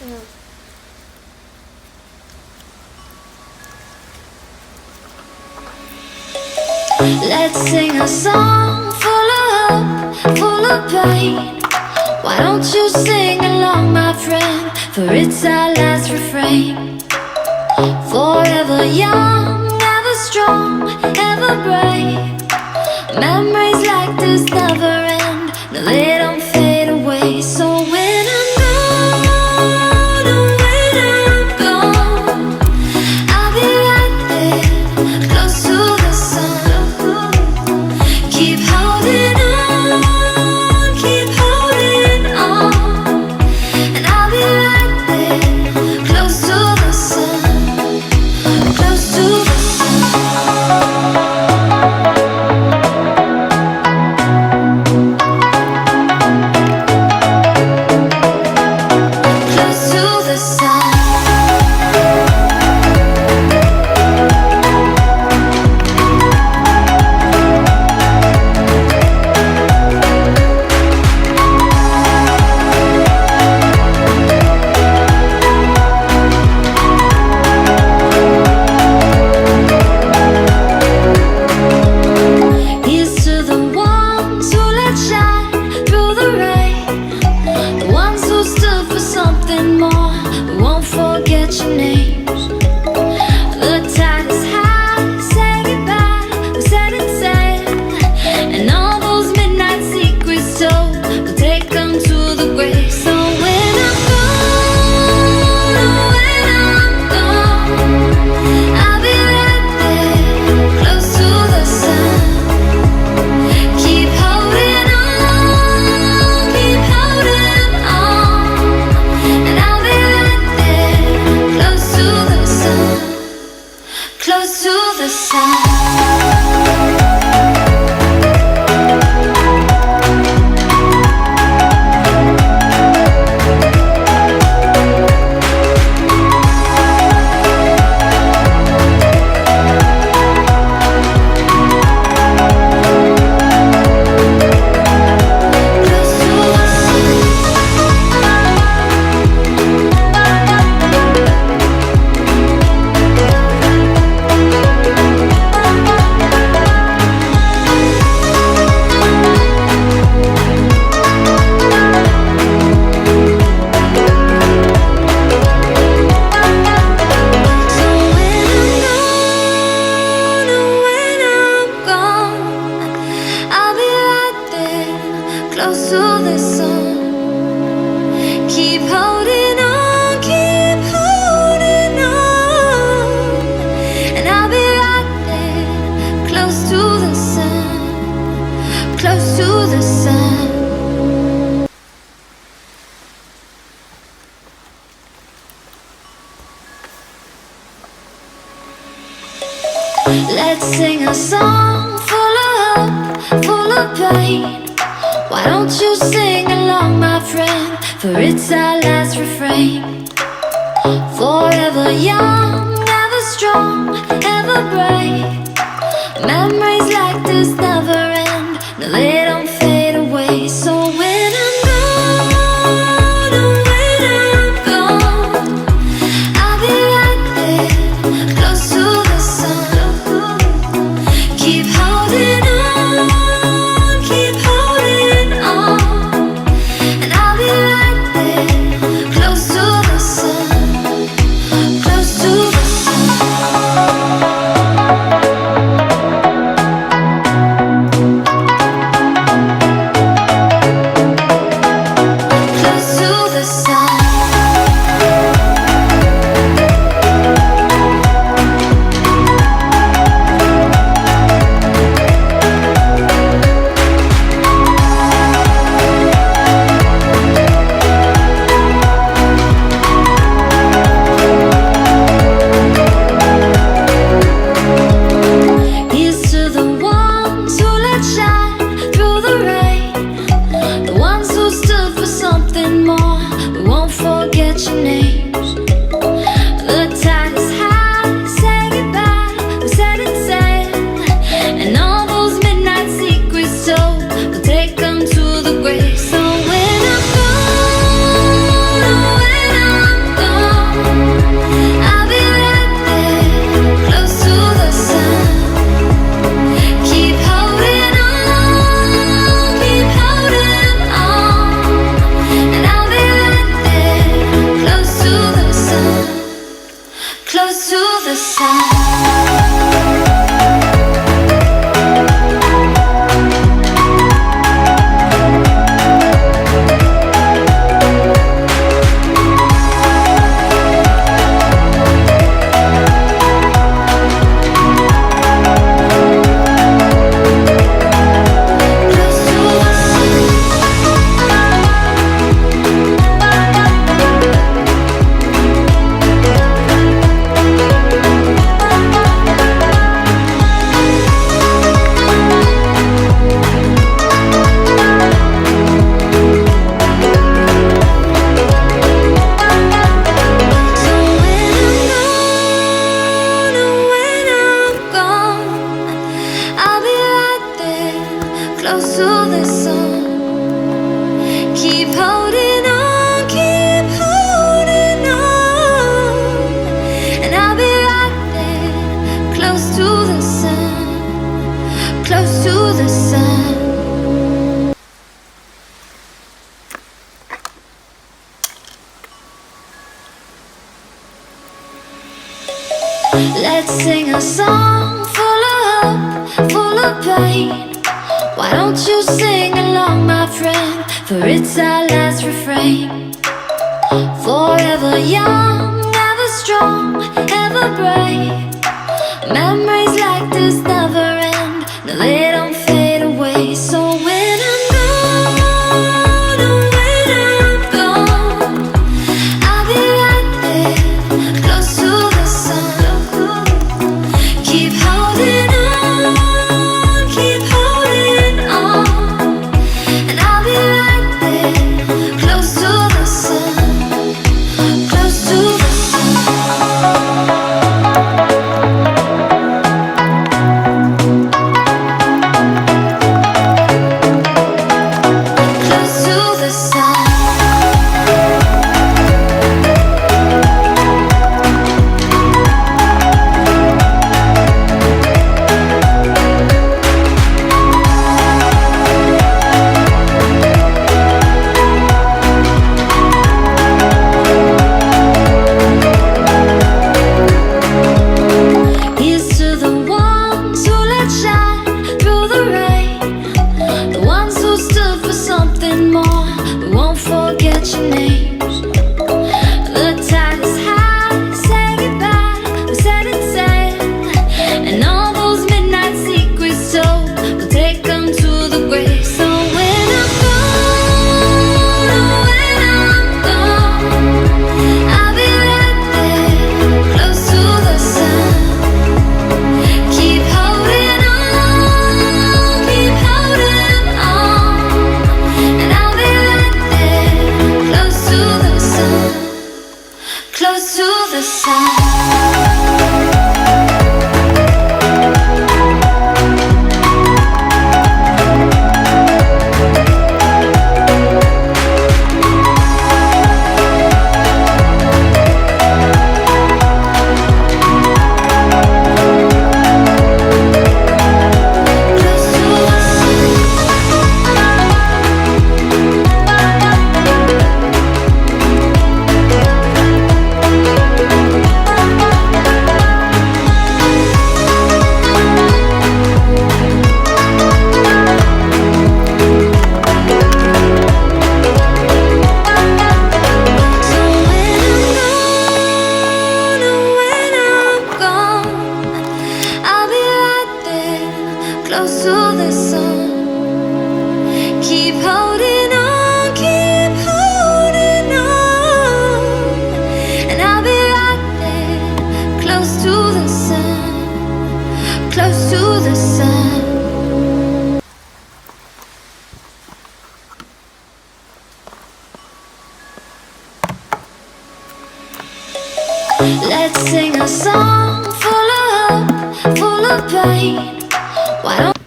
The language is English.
Ừ. Let's sing a song full of hope, full of pain. Why don't you sing along, my friend? For it's our last refrain. Forever young, ever strong, ever brave. Memories like this never end. No, they don't fade away. So when I'm gone, oh, when I'm gone, I'll be right there, close to the sun. Keep holding on, keep holding on, and I'll be right there, close to the sun, close to the sun. Close to the sun. Here's to the ones who let shine through the rain, the ones who stood for something more. We won't forget your names. The tide is high, say goodbye, we set it sail, and all those midnight secrets told, we'll take them to the grave. So when I'm gone, oh, when I'm gone, I'll be right there, close to the sun. Keep holding on, keep holding on, and I'll be right there, close to the sun, close to the sun. Close to the sun. So when I'm gone, oh, when I'm gone, I'll be right there, close to the sun. Keep holding on, keep holding on, and I'll be right there, close to the sun, close to the sun. Let's sing a song full of hope, full of pain. Why don't you sing along, my friend? For it's our last refrain. Forever young, ever strong, ever brave. Memories like this never end. No, they don't fade away. So when I'm gone, oh, when I'm gone, I'll be right there, close to the sun. Keep holding on, keep holding on, and I'll be right there, close to the sun, close to the sun. Close to the sun. Here's to the ones who let shine through the rain, the ones who stood for something more. We won't forget your names. The tide is high, say goodbye, we set it sail, and all those midnight secrets told, we'll take them to the grave. So when I'm gone, oh, when I'm Close to the sun. Keep holding on, keep holding on. And I'll be right there, close to the sun, close to the sun. Let's sing a song full of hope, full of pain. Why don't you sing along, my friend? For it's our last refrain. Forever young, ever strong, ever brave. Memories like this never end. No, they don't fade away. So when I'm gone, oh, when I'm gone, I'll be right there, close to the sun. Keep holding on, keep holding on. And I'll be right there, close to the sun, close to the close to the sun. Here's to the ones who let shine through the rain, the ones who stood for something more. We won't forget your names. The tide is high, say goodbye, we set it sail. And all those midnight secrets told, we'll take them to the grave. So when I'm gone, oh, when I'm gone, I'll be right there, close to the sun. Keep holding on, keep holding on. And I'll be right there, close to the sun, close to the sun. Close to the sun. Keep holding on, keep holding on. And I'll be right there, close to the sun, close to the sun. Let's sing a song full of hope, full of pain. Why don't